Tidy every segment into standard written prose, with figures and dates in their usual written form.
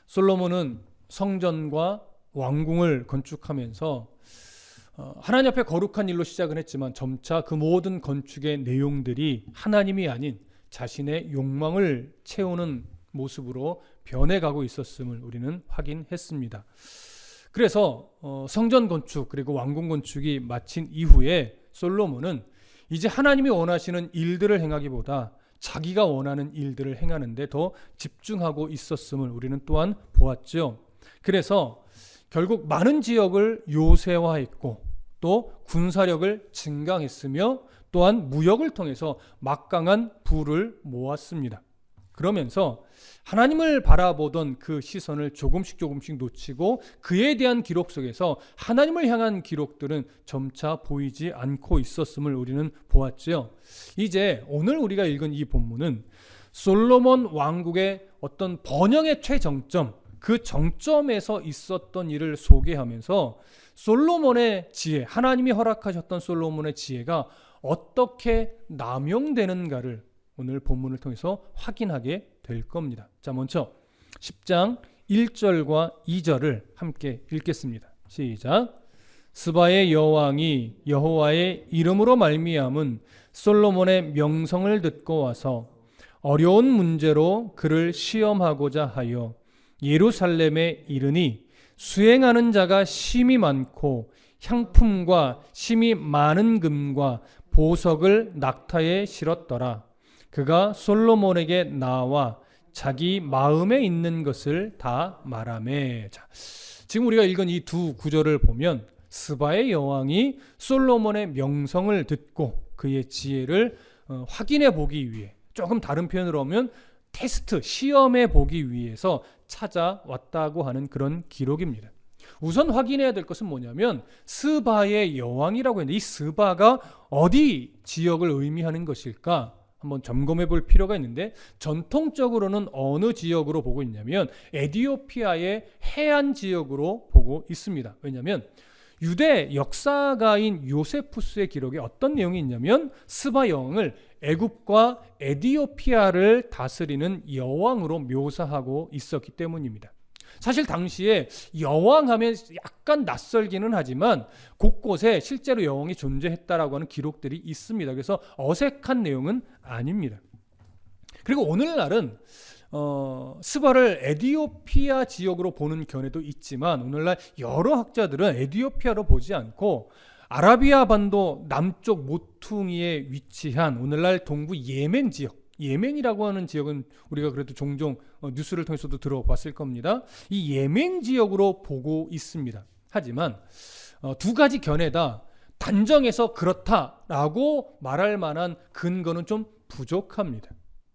솔로몬은 성전과 왕궁을 건축하면서 하나님 앞에 거룩한 일로 시작은 했지만 점차 그 모든 건축의 내용들이 하나님이 아닌 자신의 욕망을 채우는 모습으로 변해가고 있었음을 우리는 확인했습니다. 그래서 성전 건축 그리고 왕궁 건축이 마친 이후에 솔로몬은 이제 하나님이 원하시는 일들을 행하기보다 자기가 원하는 일들을 행하는 데 더 집중하고 있었음을 우리는 또한 보았죠. 그래서 결국 많은 지역을 요새화했고 또 군사력을 증강했으며 또한 무역을 통해서 막강한 부를 모았습니다. 그러면서 하나님을 바라보던 그 시선을 조금씩 놓치고 그에 대한 기록 속에서 하나님을 향한 기록들은 점차 보이지 않고 있었음을 우리는 보았죠. 이제 오늘 우리가 읽은 이 본문은 솔로몬 왕국의 어떤 번영의 최정점, 그 정점에서 있었던 일을 소개하면서 솔로몬의 지혜, 하나님이 허락하셨던 솔로몬의 지혜가 어떻게 남용되는가를 오늘 본문을 통해서 확인하게 될 겁니다. 자, 먼저 10장 1절과 2절을 함께 읽겠습니다. 시작. 스바의 여왕이 여호와의 이름으로 말미암은 솔로몬의 명성을 듣고 와서 어려운 문제로 그를 시험하고자 하여 예루살렘에 이르니 수행하는 자가 심히 많고 향품과 심히 많은 금과 보석을 낙타에 실었더라. 그가 솔로몬에게 나와 자기 마음에 있는 것을 다 말하매. 자, 지금 우리가 읽은 이 두 구절을 보면 스바의 여왕이 솔로몬의 명성을 듣고 그의 지혜를 확인해 보기 위해, 조금 다른 표현으로 하면 테스트, 시험해 보기 위해서 찾아왔다고 하는 그런 기록입니다. 우선 확인해야 될 것은 뭐냐면 스바의 여왕이라고 했는데 이 스바가 어디 지역을 의미하는 것일까 한번 점검해 볼 필요가 있는데, 전통적으로는 어느 지역으로 보고 있냐면 에티오피아의 해안 지역으로 보고 있습니다. 왜냐하면 유대 역사가인 요세푸스의 기록에 어떤 내용이 있냐면 스바 여왕을 애굽과 에티오피아를 다스리는 여왕으로 묘사하고 있었기 때문입니다. 사실 당시에 여왕하면 약간 낯설기는 하지만 곳곳에 실제로 여왕이 존재했다라고 하는 기록들이 있습니다. 그래서 어색한 내용은 아닙니다. 그리고 오늘날은 스바를 에티오피아 지역으로 보는 견해도 있지만 오늘날 여러 학자들은 에티오피아로 보지 않고 아라비아 반도 남쪽 모퉁이에 위치한 오늘날 동부 예멘 지역, 예멘이라고 하는 지역은 우리가 그래도 종종 뉴스를 통해서도 들어봤을 겁니다. 이 예멘 지역으로 보고 있습니다. 하지만 두 가지 견해다 단정해서 그렇다라고 말할 만한 근거는 좀 부족합니다.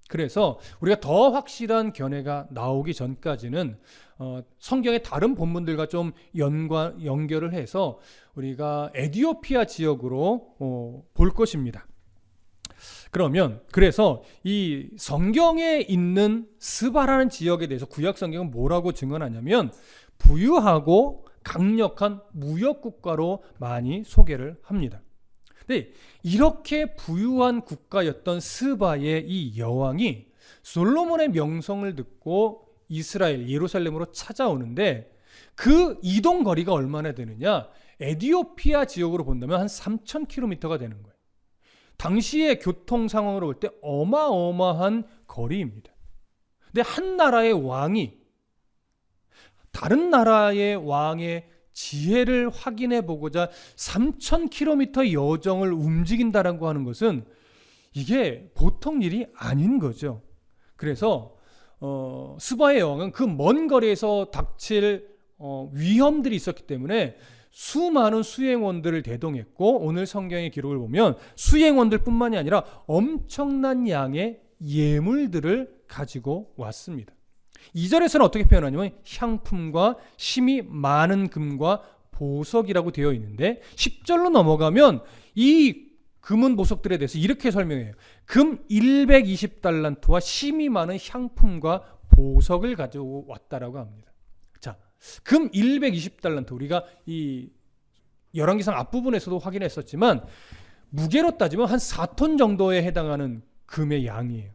그래서 우리가 더 확실한 견해가 나오기 전까지는 성경의 다른 본문들과 좀 연결을 해서 우리가 에티오피아 지역으로 볼 것입니다. 그래서 이 성경에 있는 스바라는 지역에 대해서 구약 성경은 뭐라고 증언하냐면 부유하고 강력한 무역국가로 많이 소개를 합니다. 근데 이렇게 부유한 국가였던 스바의 이 여왕이 솔로몬의 명성을 듣고 이스라엘 예루살렘으로 찾아오는데 그 이동 거리가 얼마나 되느냐? 에티오피아 지역으로 본다면 한 3,000km가 되는 거예요. 당시의 교통 상황으로 볼 때 어마어마한 거리입니다. 근데 한 나라의 왕이 다른 나라의 왕의 지혜를 확인해 보고자 3,000km 여정을 움직인다라고 하는 것은 이게 보통 일이 아닌 거죠. 그래서 스바의 여왕은 그 먼 거리에서 닥칠 위험들이 있었기 때문에 수많은 수행원들을 대동했고 오늘 성경의 기록을 보면 수행원들 뿐만이 아니라 엄청난 양의 예물들을 가지고 왔습니다. 2절에서는 어떻게 표현하냐면 향품과 심히 많은 금과 보석이라고 되어 있는데 10절로 넘어가면 이 금은 보석들에 대해서 이렇게 설명해요. 금 120달란트와 심히 많은 향품과 보석을 가지고 왔다라고 합니다. 자, 금 120달란트 우리가 이 열왕기상 앞부분에서도 확인했었지만 무게로 따지면 한 4톤 정도에 해당하는 금의 양이에요.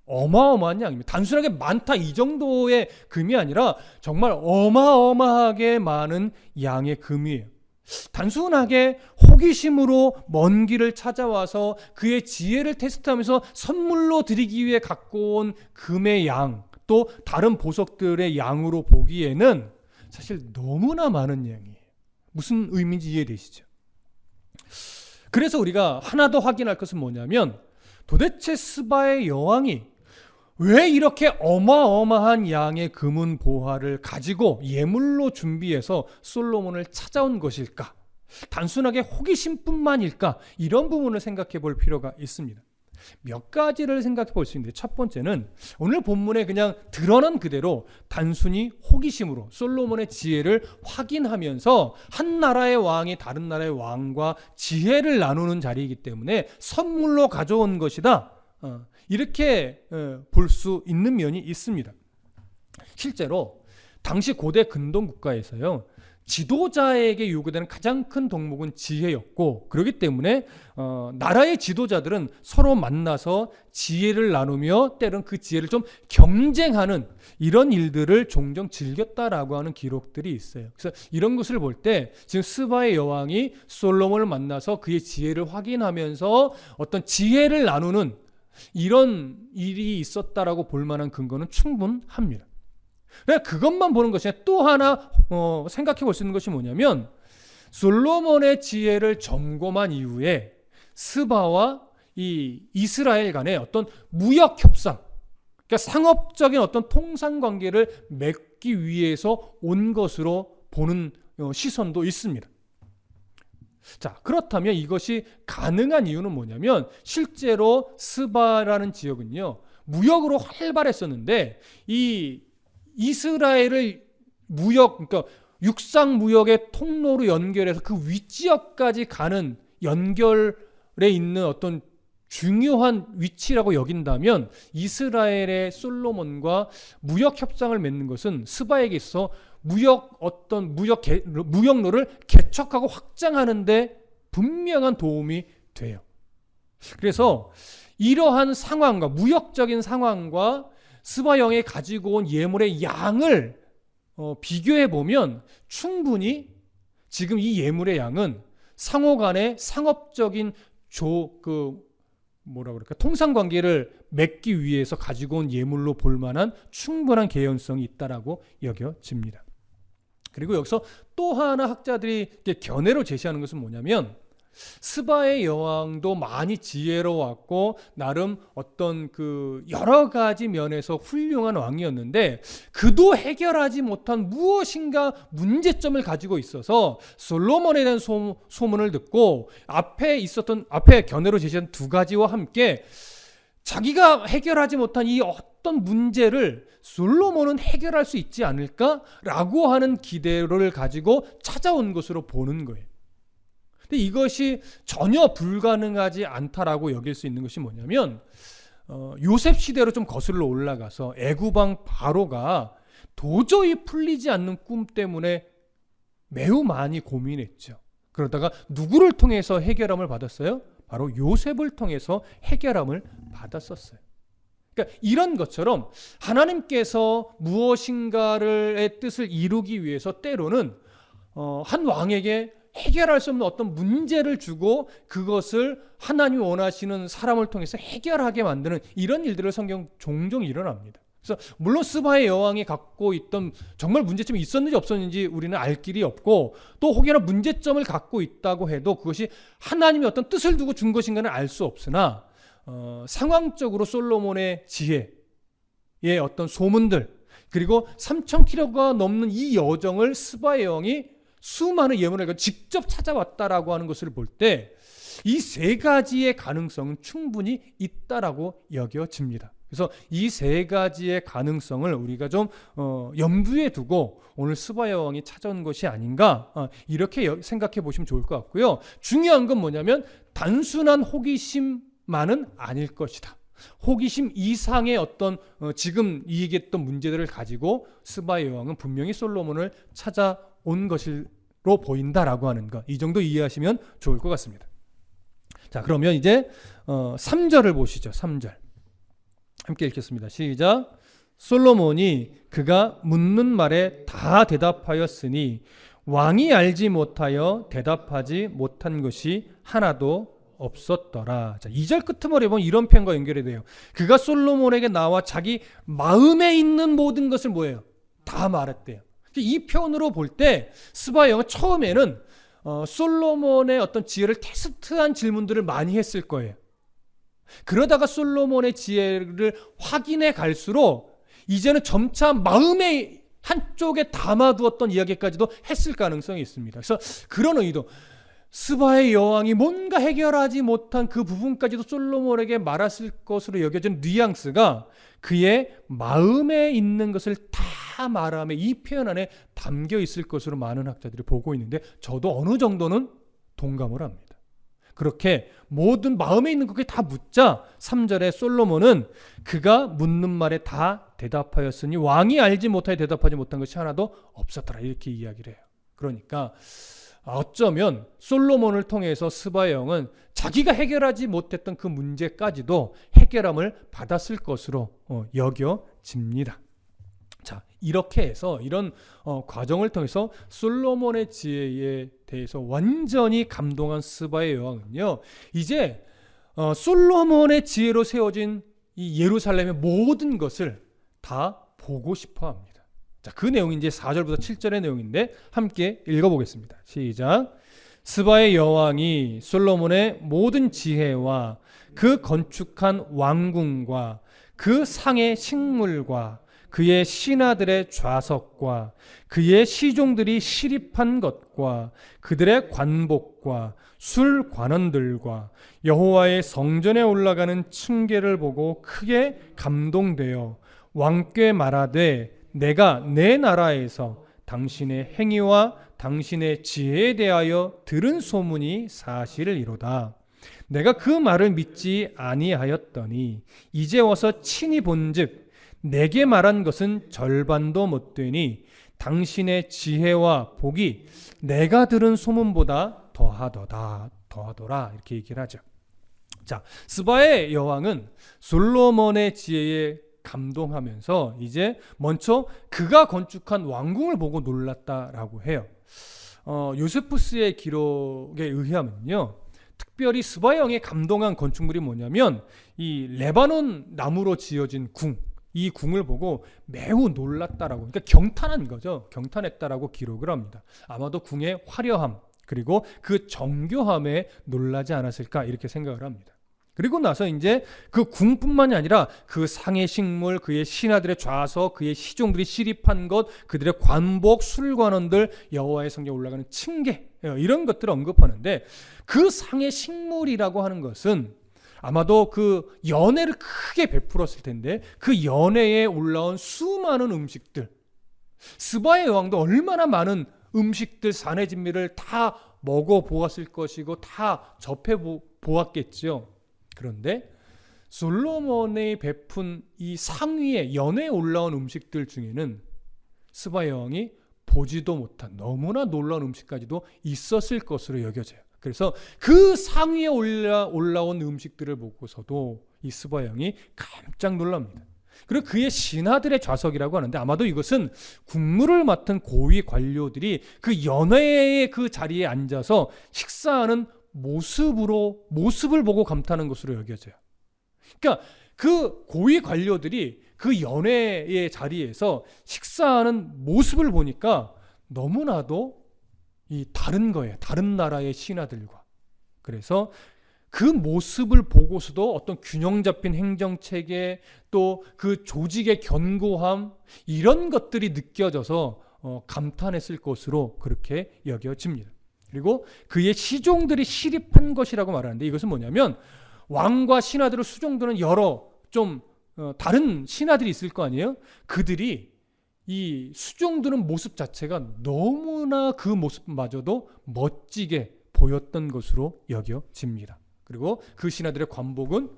어마어마한 양입니다. 단순하게 많다 이 정도의 금이 아니라 정말 어마어마하게 많은 양의 금이에요. 단순하게 호기심으로 먼 길을 찾아와서 그의 지혜를 테스트하면서 선물로 드리기 위해 갖고 온 금의 양, 또 다른 보석들의 양으로 보기에는 사실 너무나 많은 양이에요. 무슨 의미인지 이해되시죠? 그래서 우리가 하나 더 확인할 것은 뭐냐면, 도대체 스바의 여왕이 왜 이렇게 어마어마한 양의 금은 보화를 가지고 예물로 준비해서 솔로몬을 찾아온 것일까? 단순하게 호기심뿐만일까? 이런 부분을 생각해 볼 필요가 있습니다. 몇 가지를 생각해 볼 수 있는데, 첫 번째는 오늘 본문에 그냥 드러난 그대로 단순히 호기심으로 솔로몬의 지혜를 확인하면서 한 나라의 왕이 다른 나라의 왕과 지혜를 나누는 자리이기 때문에 선물로 가져온 것이다, 이렇게 볼 수 있는 면이 있습니다. 실제로 당시 고대 근동 국가에서요, 지도자에게 요구되는 가장 큰 덕목은 지혜였고, 그렇기 때문에 나라의 지도자들은 서로 만나서 지혜를 나누며 때론 그 지혜를 좀 경쟁하는 이런 일들을 종종 즐겼다라고 하는 기록들이 있어요. 그래서 이런 것을 볼 때 지금 스바의 여왕이 솔로몬을 만나서 그의 지혜를 확인하면서 어떤 지혜를 나누는 이런 일이 있었다라고 볼 만한 근거는 충분합니다. 그것만 보는 것이 아니라 또 하나 생각해 볼 수 있는 것이 뭐냐면, 솔로몬의 지혜를 점검한 이후에 스바와 이 이스라엘 간의 어떤 무역 협상, 그러니까 상업적인 어떤 통상 관계를 맺기 위해서 온 것으로 보는 시선도 있습니다. 자, 그렇다면 이것이 가능한 이유는 뭐냐면, 실제로 스바라는 지역은요, 무역으로 활발했었는데 이 이스라엘을 그러니까 육상 무역의 통로로 연결해서 그 윗지역까지 가는 연결에 있는 어떤 중요한 위치라고 여긴다면, 이스라엘의 솔로몬과 무역 협상을 맺는 것은 스바에게 있어 무역로를 개척하고 확장하는데 분명한 도움이 돼요. 그래서 이러한 상황과 무역적인 상황과 스바 왕이 가지고 온 예물의 양을 비교해 보면 충분히 지금 이 예물의 양은 상호 간의 상업적인 통상 관계를 맺기 위해서 가지고 온 예물로 볼 만한 충분한 개연성이 있다라고 여겨집니다. 그리고 여기서 또 하나 학자들이 견해로 제시하는 것은 뭐냐면, 스바의 여왕도 많이 지혜로웠고 나름 어떤 그 여러 가지 면에서 훌륭한 왕이었는데, 그도 해결하지 못한 무엇인가 문제점을 가지고 있어서 솔로몬에 대한 소문을 듣고 앞에 견해로 제시한 두 가지와 함께 자기가 해결하지 못한 이 어떤 문제를 솔로몬은 해결할 수 있지 않을까라고 하는 기대를 가지고 찾아온 것으로 보는 거예요. 근데 이것이 전혀 불가능하지 않다라고 여길 수 있는 것이 뭐냐면, 요셉 시대로 좀 거슬러 올라가서 애굽왕 바로가 도저히 풀리지 않는 꿈 때문에 매우 많이 고민했죠. 그러다가 누구를 통해서 해결함을 받았어요? 바로 요셉을 통해서 해결함을 받았었어요. 그러니까 이런 것처럼 하나님께서 무엇인가의 뜻을 이루기 위해서 때로는 한 왕에게 해결할 수 없는 어떤 문제를 주고 그것을 하나님이 원하시는 사람을 통해서 해결하게 만드는 이런 일들을 성경 종종 일어납니다. 그래서 물론 스바의 여왕이 갖고 있던 정말 문제점이 있었는지 없었는지 우리는 알 길이 없고, 또 혹여나 문제점을 갖고 있다고 해도 그것이 하나님이 어떤 뜻을 두고 준 것인가는 알 수 없으나 상황적으로 솔로몬의 지혜의 어떤 소문들, 그리고 3,000km가 넘는 이 여정을 스바의 여왕이 수많은 예문을 직접 찾아왔다라고 하는 것을 볼 때 이 세 가지의 가능성은 충분히 있다라고 여겨집니다. 그래서 이 세 가지의 가능성을 우리가 좀 염두에 두고 오늘 스바 여왕이 찾아온 것이 아닌가, 이렇게 생각해 보시면 좋을 것 같고요. 중요한 건 뭐냐면, 단순한 호기심만은 아닐 것이다. 호기심 이상의 어떤 지금 얘기했던 문제들을 가지고 스바 여왕은 분명히 솔로몬을 찾아온 것으로 보인다라고 하는 것, 이 정도 이해하시면 좋을 것 같습니다. 자, 그러면 이제 3절을 보시죠. 3절. 함께 읽겠습니다. 시작. 솔로몬이 그가 묻는 말에 다 대답하였으니 왕이 알지 못하여 대답하지 못한 것이 하나도 없었더라. 자, 2절 끄트머리에 보면 이런 표현과 연결이 돼요. 그가 솔로몬에게 나와 자기 마음에 있는 모든 것을 뭐예요? 다 말했대요. 이 표현으로 볼 때 스바의 영은 처음에는 솔로몬의 어떤 지혜를 테스트한 질문들을 많이 했을 거예요. 그러다가 솔로몬의 지혜를 확인해 갈수록 이제는 점차 마음의 한쪽에 담아두었던 이야기까지도 했을 가능성이 있습니다. 그래서 그런 의도, 스바의 여왕이 뭔가 해결하지 못한 그 부분까지도 솔로몬에게 말했을 것으로 여겨진 뉘앙스가 그의 마음에 있는 것을 다 말하며 이 표현 안에 담겨 있을 것으로 많은 학자들이 보고 있는데 저도 어느 정도는 동감을 합니다. 그렇게 모든 마음에 있는 것에 다 묻자 3절에 솔로몬은 그가 묻는 말에 다 대답하였으니 왕이 알지 못하여 대답하지 못한 것이 하나도 없었더라, 이렇게 이야기를 해요. 그러니까 어쩌면 솔로몬을 통해서 스바의 영은 자기가 해결하지 못했던 그 문제까지도 해결함을 받았을 것으로 여겨집니다. 자, 이렇게 해서 이런 과정을 통해서 솔로몬의 지혜에 대해서 완전히 감동한 스바의 여왕은요, 이제 솔로몬의 지혜로 세워진 이 예루살렘의 모든 것을 다 보고 싶어 합니다. 자, 그 내용이 이제 4절부터 7절의 내용인데 함께 읽어보겠습니다. 시작. 스바의 여왕이 솔로몬의 모든 지혜와 그 건축한 왕궁과 그 상의 식물과 그의 신하들의 좌석과 그의 시종들이 시립한 것과 그들의 관복과 술 관원들과 여호와의 성전에 올라가는 층계를 보고 크게 감동되어 왕께 말하되 내가 내 나라에서 당신의 행위와 당신의 지혜에 대하여 들은 소문이 사실이로다. 내가 그 말을 믿지 아니하였더니 이제 와서 친히 본즉 내게 말한 것은 절반도 못되니 당신의 지혜와 복이 내가 들은 소문보다 더하더라, 이렇게 얘기를 하죠. 자, 스바의 여왕은 솔로몬의 지혜에 감동하면서 이제 먼저 그가 건축한 왕궁을 보고 놀랐다라고 해요. 요세푸스의 기록에 의하면요, 특별히 스바의 영에 감동한 건축물이 뭐냐면 이 레바논 나무로 지어진 궁, 이 궁을 보고 매우 놀랐다라고, 그러니까 경탄한 거죠. 경탄했다라고 기록을 합니다. 아마도 궁의 화려함 그리고 그 정교함에 놀라지 않았을까, 이렇게 생각을 합니다. 그리고 나서 이제 그 궁뿐만이 아니라 그 상의 식물, 그의 신하들의 좌석, 그의 시종들이 시립한 것, 그들의 관복, 술관원들, 여호와의 성전에 올라가는 층계, 이런 것들을 언급하는데 그 상의 식물이라고 하는 것은 아마도 그 연회를 크게 베풀었을 텐데 그 연회에 올라온 수많은 음식들, 스바의 여왕도 얼마나 많은 음식들, 산의 진미를 다 먹어보았을 것이고 다 접해보았겠죠. 그런데 솔로몬이 베푼 이 상위에 연회에 올라온 음식들 중에는 스바의 여왕이 보지도 못한 너무나 놀라운 음식까지도 있었을 것으로 여겨져요. 그래서 그 상위에 올라온 음식들을 보고서도 이 스바의 여왕이 깜짝 놀랍니다. 그리고 그의 신하들의 좌석이라고 하는데 아마도 이것은 국무를 맡은 고위 관료들이 그 연회의 그 자리에 앉아서 식사하는 모습을 보고 감탄하는 것으로 여겨져요. 그러니까 그 고위 관료들이 그 연회의 자리에서 식사하는 모습을 보니까 너무나도 다른 거예요. 다른 나라의 신하들과. 그래서 그 모습을 보고서도 어떤 균형 잡힌 행정체계, 또 그 조직의 견고함, 이런 것들이 느껴져서 감탄했을 것으로 그렇게 여겨집니다. 그리고 그의 시종들이 시립한 것이라고 말하는데 이것은 뭐냐면 왕과 신하들을 수종드는 여러 좀 다른 신하들이 있을 거 아니에요? 그들이 이 수종드는 모습 자체가 너무나 그 모습마저도 멋지게 보였던 것으로 여겨집니다. 그리고 그 신하들의 관복은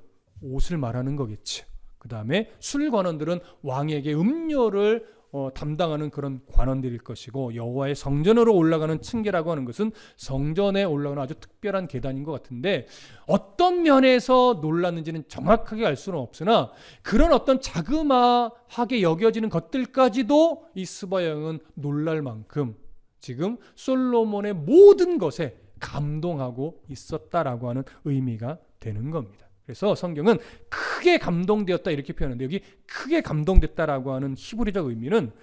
옷을 말하는 거겠죠. 그 다음에 술관원들은 왕에게 음료를 담당하는 그런 관원들일 것이고, 여호와의 성전으로 올라가는 층계라고 하는 것은 성전에 올라가는 아주 특별한 계단인 것 같은데, 어떤 면에서 놀랐는지는 정확하게 알 수는 없으나 그런 어떤 자그마하게 여겨지는 것들까지도 이 스바야 왕은 놀랄 만큼 지금 솔로몬의 모든 것에 감동하고 있었다라고 하는 의미가 되는 겁니다. 그래서 성경은 크게 감동되었다 이렇게 표현하는데, 여기 크게 감동됐다라고 하는 히브리적 의미는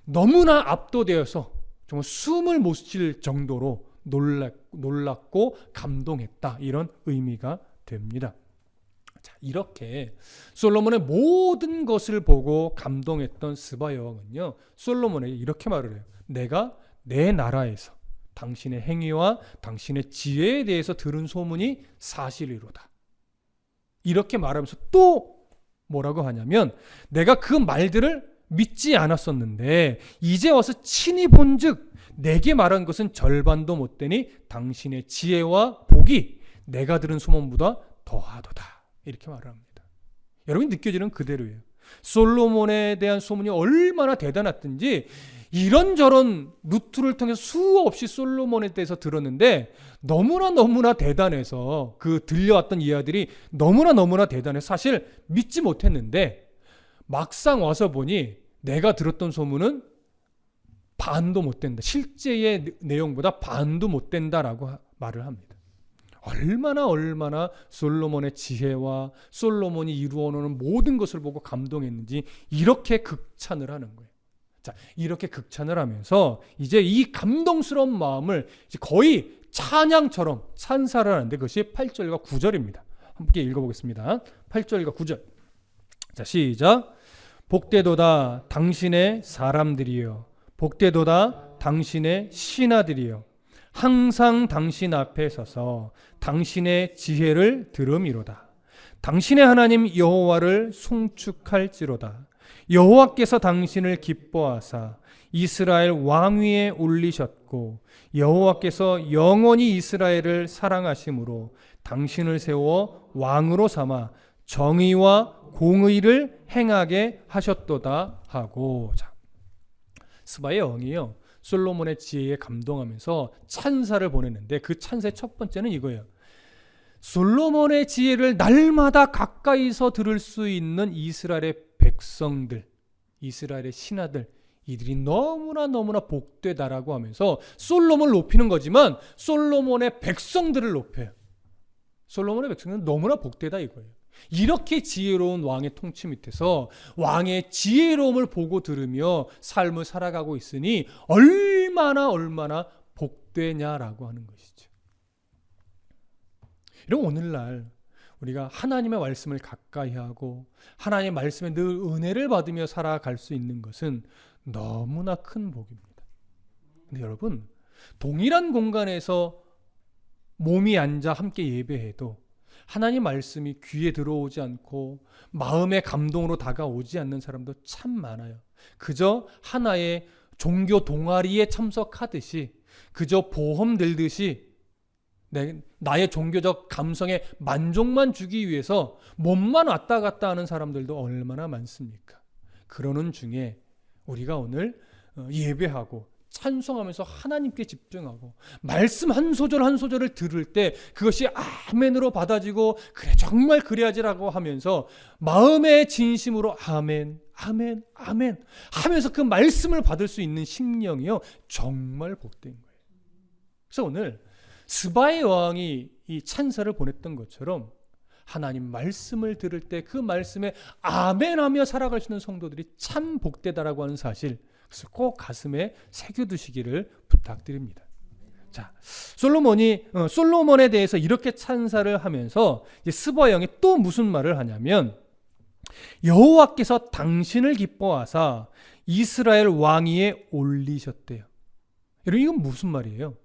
너무나 압도되어서 정말 숨을 못 쉴 정도로 놀랐고 감동했다, 이런 의미가 됩니다. 자, 이렇게 솔로몬의 모든 것을 보고 감동했던 스바야 왕은요, 솔로몬에게 이렇게 말을 해요. 내가 내 나라에서 당신의 행위와 당신의 지혜에 대해서 들은 소문이 사실이로다. 이렇게 말하면서 또 뭐라고 하냐면, 내가 그 말들을 믿지 않았었는데 이제 와서 친히 본즉 내게 말한 것은 절반도 못 되니 당신의 지혜와 복이 내가 들은 소문보다 더하도다. 이렇게 말을 합니다. 여러분이 느껴지는 그대로예요. 솔로몬에 대한 소문이 얼마나 대단했든지 이런저런 루트를 통해서 수없이 솔로몬에 대해서 들었는데 너무나 대단해서, 그 들려왔던 이야기들이 너무나 대단해서 사실 믿지 못했는데, 막상 와서 보니 내가 들었던 소문은 반도 못 된다, 실제의 내용보다 반도 못 된다라고 말을 합니다. 얼마나 솔로몬의 지혜와 솔로몬이 이루어놓은 모든 것을 보고 감동했는지 이렇게 극찬을 하는 거예요. 자, 이렇게 극찬을 하면서 이제 이 감동스러운 마음을 이제 거의 찬양처럼 찬사를 하는데, 그것이 8절과 9절입니다. 함께 읽어보겠습니다. 8절과 9절. 자, 시작. 복되도다 당신의 사람들이여, 복되도다 당신의 신하들이여, 항상 당신 앞에 서서 당신의 지혜를 들음이로다. 당신의 하나님 여호와를 송축할지로다. 여호와께서 당신을 기뻐하사 이스라엘 왕위에 올리셨고, 여호와께서 영원히 이스라엘을 사랑하심으로 당신을 세워 왕으로 삼아 정의와 공의를 행하게 하셨도다 하고. 자, 스바야 왕이요, 솔로몬의 지혜에 감동하면서 찬사를 보냈는데, 그 찬사의 첫 번째는 이거예요. 솔로몬의 지혜를 날마다 가까이서 들을 수 있는 이스라엘의 백성들, 이스라엘의 신하들, 이들이 너무나 복되다라고 하면서 솔로몬을 높이는 거지만 솔로몬의 백성들을 높여요. 솔로몬의 백성들은 너무나 복되다 이거예요. 이렇게 지혜로운 왕의 통치 밑에서 왕의 지혜로움을 보고 들으며 삶을 살아가고 있으니 얼마나 복되냐라고 하는 것이죠. 이런 오늘날 우리가 하나님의 말씀을 가까이 하고 하나님의 말씀에 늘 은혜를 받으며 살아갈 수 있는 것은 너무나 큰 복입니다. 근데 여러분, 동일한 공간에서 몸이 앉아 함께 예배해도 하나님 말씀이 귀에 들어오지 않고 마음의 감동으로 다가오지 않는 사람도 참 많아요. 그저 하나의 종교 동아리에 참석하듯이, 그저 보험 들듯이 나의 종교적 감성에 만족만 주기 위해서 몸만 왔다 갔다 하는 사람들도 얼마나 많습니까? 그러는 중에 우리가 오늘 예배하고 찬송하면서 하나님께 집중하고 말씀 한 소절 한 소절을 들을 때 그것이 아멘으로 받아지고, 그래 정말 그래야지라고 하면서 마음의 진심으로 아멘 아멘 아멘 하면서 그 말씀을 받을 수 있는 심령이요, 정말 복된 거예요. 그래서 오늘 스바야 왕이 이 찬사를 보냈던 것처럼 하나님 말씀을 들을 때 그 말씀에 아멘하며 살아갈 수 있는 성도들이 참 복되다라고 하는 사실, 그래서 꼭 가슴에 새겨두시기를 부탁드립니다. 자, 솔로몬에 대해서 이렇게 찬사를 하면서 이제 스바야 왕이 또 무슨 말을 하냐면, 여호와께서 당신을 기뻐하사 이스라엘 왕위에 올리셨대요. 여러분, 이건 무슨 말이에요?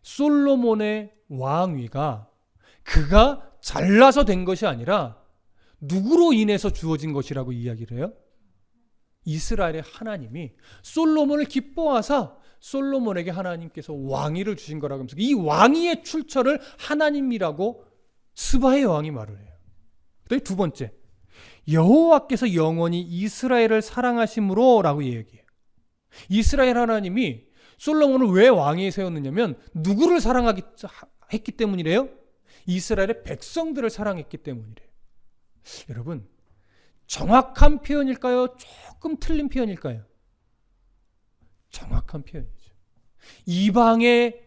솔로몬의 왕위가 그가 잘나서 된 것이 아니라 누구로 인해서 주어진 것이라고 이야기를 해요? 이스라엘의 하나님이 솔로몬을 기뻐하사 솔로몬에게 하나님께서 왕위를 주신 거라고 하면서 이 왕위의 출처를 하나님이라고 스바야 왕이 말을 해요. 그다음에 두 번째, 여호와께서 영원히 이스라엘을 사랑하심으로 라고 얘기해요. 이스라엘 하나님이 솔로몬을 왜 왕위에 세웠느냐면 누구를 사랑했기 때문이래요? 이스라엘의 백성들을 사랑했기 때문이래요. 여러분, 정확한 표현일까요? 조금 틀린 표현일까요? 정확한 표현이죠. 이방의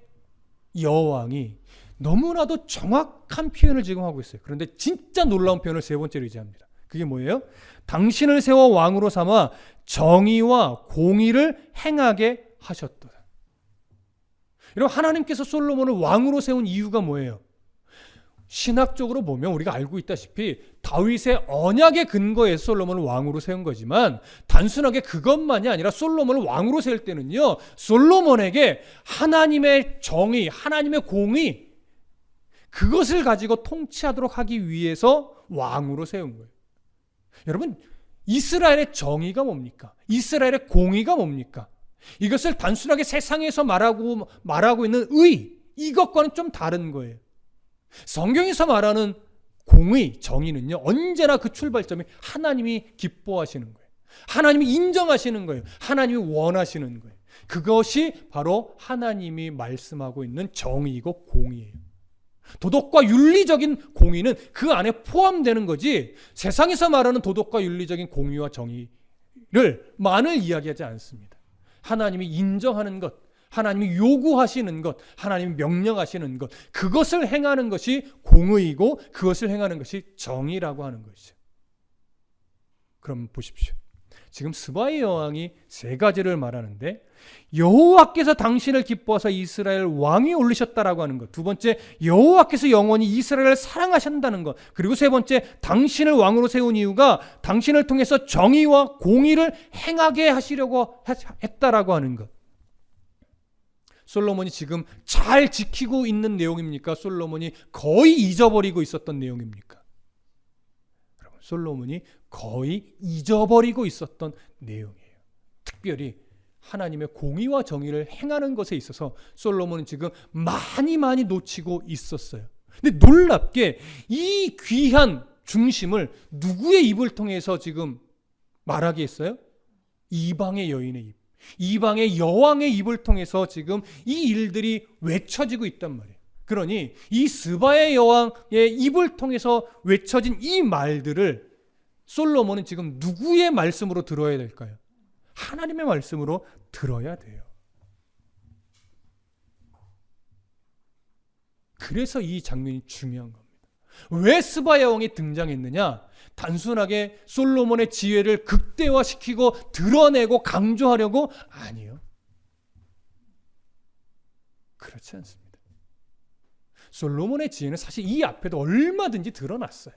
여왕이 너무나도 정확한 표현을 지금 하고 있어요. 그런데 진짜 놀라운 표현을 세 번째로 의지합니다. 그게 뭐예요? 당신을 세워 왕으로 삼아 정의와 공의를 행하게 하셨도다. 여러분, 하나님께서 솔로몬을 왕으로 세운 이유가 뭐예요? 신학적으로 보면 우리가 알고 있다시피 다윗의 언약의 근거에서 솔로몬을 왕으로 세운 거지만 단순하게 그것만이 아니라 솔로몬을 왕으로 세울 때는요, 솔로몬에게 하나님의 정의, 하나님의 공의, 그것을 가지고 통치하도록 하기 위해서 왕으로 세운 거예요. 여러분, 이스라엘의 정의가 뭡니까? 이스라엘의 공의가 뭡니까? 이것을 단순하게 세상에서 말하고 있는 의, 이것과는 좀 다른 거예요. 성경에서 말하는 공의, 정의는요, 언제나 그 출발점이 하나님이 기뻐하시는 거예요. 하나님이 인정하시는 거예요. 하나님이 원하시는 거예요. 그것이 바로 하나님이 말씀하고 있는 정의이고 공의예요. 도덕과 윤리적인 공의는 그 안에 포함되는 거지, 세상에서 말하는 도덕과 윤리적인 공의와 정의를만을 이야기하지 않습니다. 하나님이 인정하는 것, 하나님이 요구하시는 것, 하나님이 명령하시는 것, 그것을 행하는 것이 공의이고 그것을 행하는 것이 정의라고 하는 것이죠. 그럼 보십시오. 지금 스바의 여왕이 세 가지를 말하는데, 여호와께서 당신을 기뻐하사 이스라엘 왕이 올리셨다라고 하는 것, 두 번째 여호와께서 영원히 이스라엘을 사랑하신다는 것, 그리고 세 번째 당신을 왕으로 세운 이유가 당신을 통해서 정의와 공의를 행하게 하시려고 했다라고 하는 것. 솔로몬이 지금 잘 지키고 있는 내용입니까? 솔로몬이 거의 잊어버리고 있었던 내용입니까? 여러분, 솔로몬이 거의 잊어버리고 있었던 내용이에요. 특별히 하나님의 공의와 정의를 행하는 것에 있어서 솔로몬은 지금 많이 놓치고 있었어요. 근데 놀랍게 이 귀한 중심을 누구의 입을 통해서 지금 말하게 했어요? 이방의 여인의 입, 이방의 여왕의 입을 통해서 지금 이 일들이 외쳐지고 있단 말이에요. 그러니 이 스바의 여왕의 입을 통해서 외쳐진 이 말들을 솔로몬은 지금 누구의 말씀으로 들어야 될까요? 하나님의 말씀으로 들어야 돼요. 그래서 이 장면이 중요한 겁니다. 왜 스바 여왕이 등장했느냐? 단순하게 솔로몬의 지혜를 극대화시키고 드러내고 강조하려고? 아니요. 그렇지 않습니다. 솔로몬의 지혜는 사실 이 앞에도 얼마든지 드러났어요.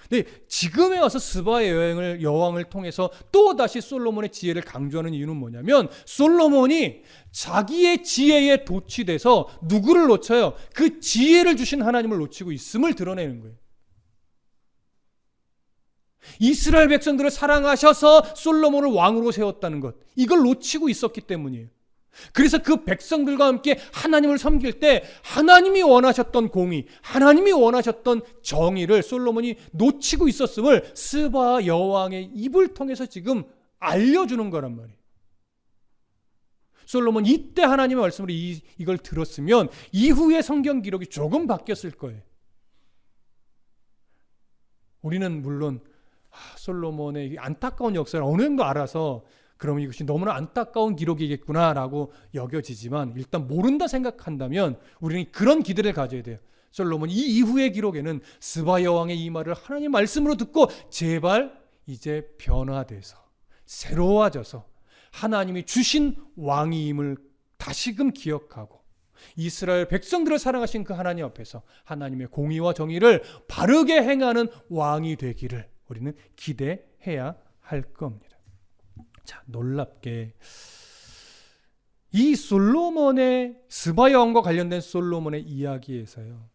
근데 지금에 와서 스바의 여왕을 통해서 또다시 솔로몬의 지혜를 강조하는 이유는 뭐냐면, 솔로몬이 자기의 지혜에 도취돼서 누구를 놓쳐요? 그 지혜를 주신 하나님을 놓치고 있음을 드러내는 거예요. 이스라엘 백성들을 사랑하셔서 솔로몬을 왕으로 세웠다는 것, 이걸 놓치고 있었기 때문이에요. 그래서 그 백성들과 함께 하나님을 섬길 때 하나님이 원하셨던 공의, 하나님이 원하셨던 정의를 솔로몬이 놓치고 있었음을 스바 여왕의 입을 통해서 지금 알려주는 거란 말이에요. 솔로몬 이때 하나님의 말씀으로 이걸 들었으면 이후의 성경 기록이 조금 바뀌었을 거예요. 우리는 물론 솔로몬의 안타까운 역사를 어느 정도 알아서 그럼 이것이 너무나 안타까운 기록이겠구나라고 여겨지지만, 일단 모른다 생각한다면 우리는 그런 기대를 가져야 돼요. 솔로몬 이 이후의 기록에는 스바 여왕의 이 말을 하나님 말씀으로 듣고 제발 이제 변화돼서 새로워져서 하나님이 주신 왕임을 다시금 기억하고 이스라엘 백성들을 사랑하신 그 하나님 앞에서 하나님의 공의와 정의를 바르게 행하는 왕이 되기를 우리는 기대해야 할 겁니다. 자, 놀랍게 이 솔로몬의 스바 여왕과 관련된 솔로몬의 이야기에서요,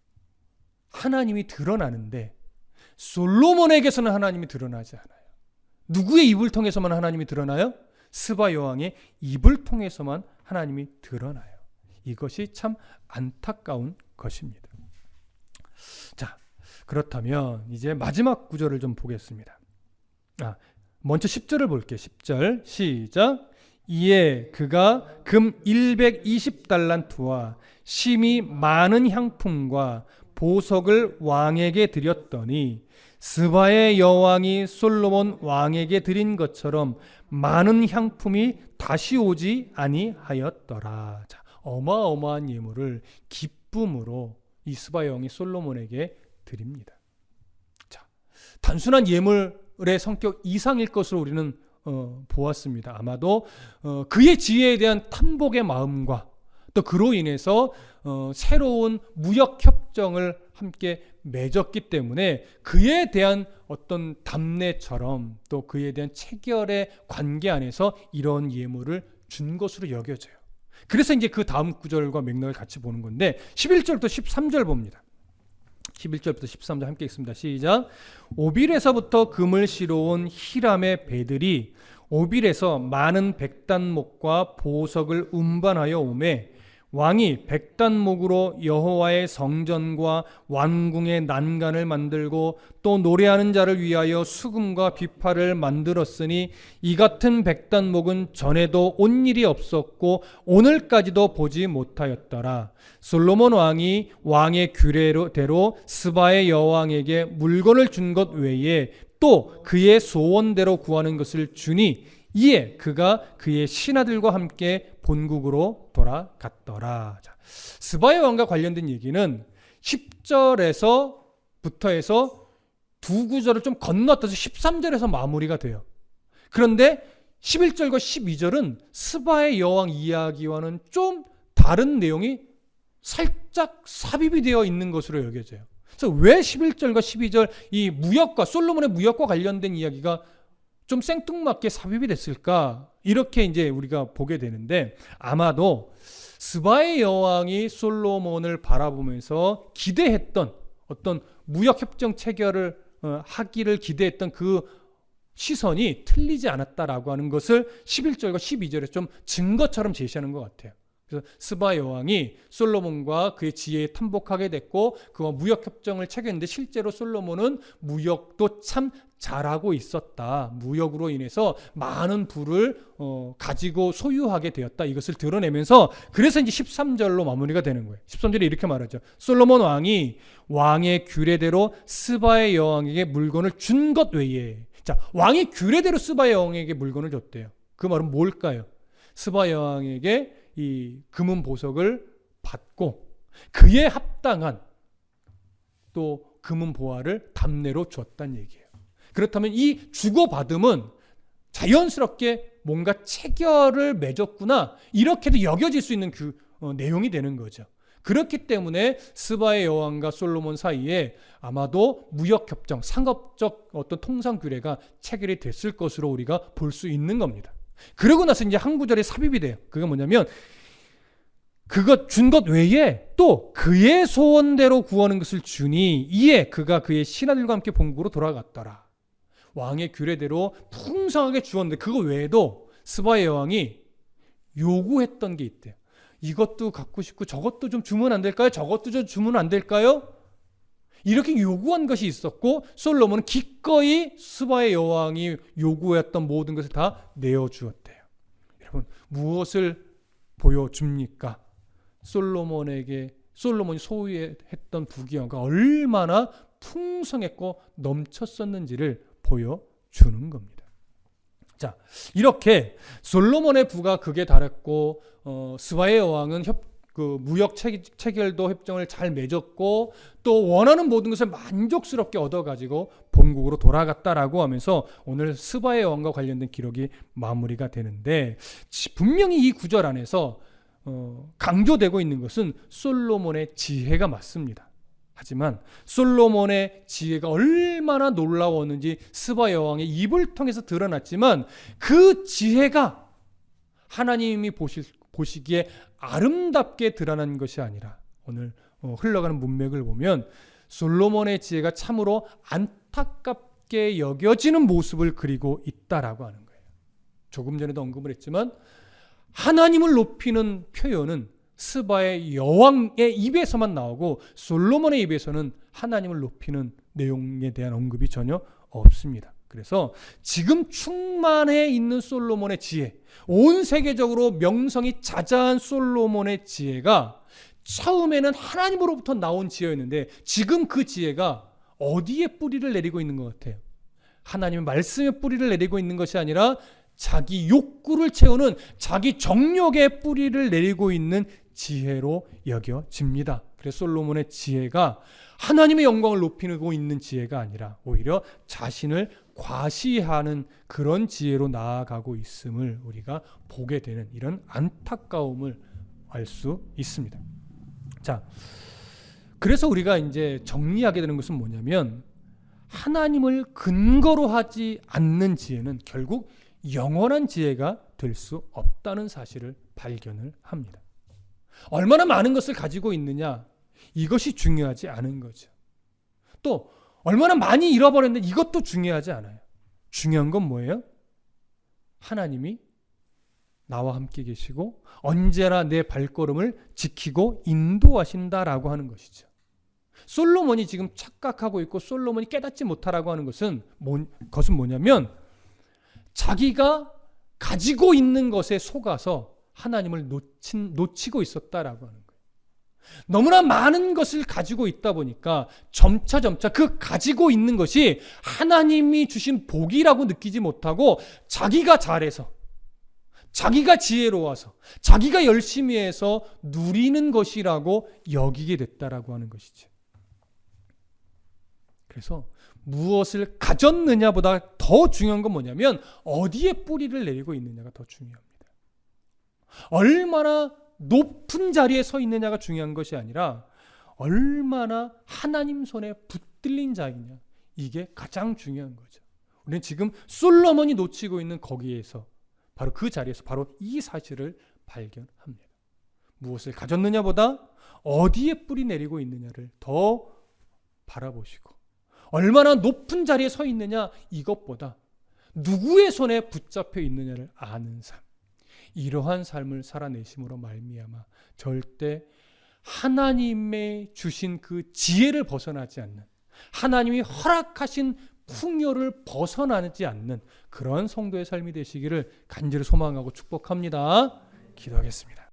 하나님이 드러나는데 솔로몬에게서는 하나님이 드러나지 않아요. 누구의 입을 통해서만 하나님이 드러나요? 스바 여왕의 입을 통해서만 하나님이 드러나요. 이것이 참 안타까운 것입니다. 자, 그렇다면 이제 마지막 구절을 좀 보겠습니다. 먼저 10절을 볼게요. 10절 시작. 이에 그가 금 120달란트와 심히 많은 향품과 보석을 왕에게 드렸더니 스바의 여왕이 솔로몬 왕에게 드린 것처럼 많은 향품이 다시 오지 아니하였더라. 자, 어마어마한 예물을 기쁨으로 이 스바 여왕이 솔로몬에게 드립니다. 자, 단순한 예물의 성격 이상일 것으로 우리는 보았습니다. 아마도 그의 지혜에 대한 탐복의 마음과 또 그로 인해서 새로운 무역 협정을 함께 맺었기 때문에 그에 대한 어떤 답례처럼 또 그에 대한 체결의 관계 안에서 이런 예물을 준 것으로 여겨져요. 그래서 이제 그 다음 구절과 맥락을 같이 보는 건데 11절부터 13절 봅니다. 11절부터 13절 함께 읽습니다. 시작. 오빌에서부터 금을 실어온 히람의 배들이 오빌에서 많은 백단목과 보석을 운반하여 오매 왕이 백단목으로 여호와의 성전과 왕궁의 난간을 만들고 또 노래하는 자를 위하여 수금과 비파를 만들었으니 이 같은 백단목은 전에도 온 일이 없었고 오늘까지도 보지 못하였더라. 솔로몬 왕이 왕의 규례대로 스바의 여왕에게 물건을 준 것 외에 또 그의 소원대로 구하는 것을 주니 이에 그가 그의 신하들과 함께 본국으로 돌아갔더라. 자, 스바의 왕과 관련된 얘기는 10절에서부터 해서 두 구절을 좀 건너뛰어서 13절에서 마무리가 돼요. 그런데 11절과 12절은 스바의 여왕 이야기와는 좀 다른 내용이 살짝 삽입이 되어 있는 것으로 여겨져요. 그래서 왜 11절과 12절 이 무역과 솔로몬의 무역과 관련된 이야기가 좀 생뚱맞게 삽입이 됐을까? 이렇게 이제 우리가 보게 되는데 아마도 스바의 여왕이 솔로몬을 바라보면서 기대했던 어떤 무역협정 체결을 하기를 기대했던 그 시선이 틀리지 않았다라고 하는 것을 11절과 12절에 좀 증거처럼 제시하는 것 같아요. 그래서 스바 여왕이 솔로몬과 그의 지혜에 탐복하게 됐고 그와 무역협정을 체결했는데 실제로 솔로몬은 무역도 참 잘하고 있었다. 무역으로 인해서 많은 부를 가지고 소유하게 되었다. 이것을 드러내면서 그래서 이제 13절로 마무리가 되는 거예요. 13절에 이렇게 말하죠. 솔로몬 왕이 왕의 규례대로 스바의 여왕에게 물건을 준 것 외에 자, 왕이 규례대로 스바의 여왕에게 물건을 줬대요. 그 말은 뭘까요? 스바 여왕에게 이 금은 보석을 받고 그에 합당한 또 금은 보화를 답례로 줬다는 얘기예요. 그렇다면 이 주고받음은 자연스럽게 뭔가 체결을 맺었구나 이렇게도 여겨질 수 있는 내용이 되는 거죠. 그렇기 때문에 스바의 여왕과 솔로몬 사이에 아마도 무역협정, 상업적 어떤 통상규례가 체결이 됐을 것으로 우리가 볼 수 있는 겁니다. 그러고 나서 이제 한 구절에 삽입이 돼요. 그게 뭐냐면 그것 준 것 외에 또 그의 소원대로 구하는 것을 주니 이에 그가 그의 신하들과 함께 본국으로 돌아갔더라. 왕의 규례대로 풍성하게 주었는데 그거 외에도 스바의 여왕이 요구했던 게 있대요. 이것도 갖고 싶고 저것도 좀 주면 안 될까요? 저것도 좀 주면 안 될까요? 이렇게 요구한 것이 있었고 솔로몬은 기꺼이 스바의 여왕이 요구했던 모든 것을 다 내어주었대요. 여러분 무엇을 보여줍니까? 솔로몬이 소유했던 부귀영화가 얼마나 풍성했고 넘쳤었는지를 보여주는 겁니다. 자, 이렇게 솔로몬의 부가 극에 달했고 스바의 여왕은 무역 체결도 협정을 잘 맺었고 또 원하는 모든 것을 만족스럽게 얻어가지고 본국으로 돌아갔다라고 하면서 오늘 스바의 여왕과 관련된 기록이 마무리가 되는데 분명히 이 구절 안에서 강조되고 있는 것은 솔로몬의 지혜가 맞습니다. 하지만 솔로몬의 지혜가 얼마나 놀라웠는지 스바 여왕의 입을 통해서 드러났지만 그 지혜가 하나님이 보시기에 아름답게 드러난 것이 아니라 오늘 흘러가는 문맥을 보면 솔로몬의 지혜가 참으로 안타깝게 여겨지는 모습을 그리고 있다라고 하는 거예요. 조금 전에도 언급을 했지만 하나님을 높이는 표현은 스바의 여왕의 입에서만 나오고 솔로몬의 입에서는 하나님을 높이는 내용에 대한 언급이 전혀 없습니다. 그래서 지금 충만해 있는 솔로몬의 지혜, 온 세계적으로 명성이 자자한 솔로몬의 지혜가 처음에는 하나님으로부터 나온 지혜였는데 지금 그 지혜가 어디에 뿌리를 내리고 있는 것 같아요? 하나님의 말씀에 뿌리를 내리고 있는 것이 아니라 자기 욕구를 채우는 자기 정욕에 뿌리를 내리고 있는 지혜로 여겨집니다. 그래서 솔로몬의 지혜가 하나님의 영광을 높이고 있는 지혜가 아니라 오히려 자신을 과시하는 그런 지혜로 나아가고 있음을 우리가 보게 되는 이런 안타까움을 알 수 있습니다. 자, 그래서 우리가 이제 정리하게 되는 것은 뭐냐면 하나님을 근거로 하지 않는 지혜는 결국 영원한 지혜가 될 수 없다는 사실을 발견을 합니다. 얼마나 많은 것을 가지고 있느냐, 이것이 중요하지 않은 거죠. 또 얼마나 많이 잃어버렸는데 이것도 중요하지 않아요. 중요한 건 뭐예요? 하나님이 나와 함께 계시고 언제나 내 발걸음을 지키고 인도하신다라고 하는 것이죠. 솔로몬이 지금 착각하고 있고 솔로몬이 깨닫지 못하라고 하는 것은 뭐냐면 자기가 가지고 있는 것에 속아서 하나님을 놓치고 있었다라고 하는 거예요. 너무나 많은 것을 가지고 있다 보니까 점차 그 가지고 있는 것이 하나님이 주신 복이라고 느끼지 못하고 자기가 잘해서, 자기가 지혜로워서, 자기가 열심히 해서 누리는 것이라고 여기게 됐다라고 하는 것이죠. 그래서 무엇을 가졌느냐보다 더 중요한 건 뭐냐면 어디에 뿌리를 내리고 있느냐가 더 중요합니다. 얼마나 높은 자리에 서 있느냐가 중요한 것이 아니라 얼마나 하나님 손에 붙들린 자이냐, 이게 가장 중요한 거죠. 우리는 지금 솔로몬이 놓치고 있는 거기에서 바로 그 자리에서 바로 이 사실을 발견합니다. 무엇을 가졌느냐보다 어디에 뿌리 내리고 있느냐를 더 바라보시고 얼마나 높은 자리에 서 있느냐, 이것보다 누구의 손에 붙잡혀 있느냐를 아는 삶, 이러한 삶을 살아내심으로 말미암아 절대 하나님의 주신 그 지혜를 벗어나지 않는, 하나님이 허락하신 풍요를 벗어나지 않는 그런 성도의 삶이 되시기를 간절히 소망하고 축복합니다. 기도하겠습니다.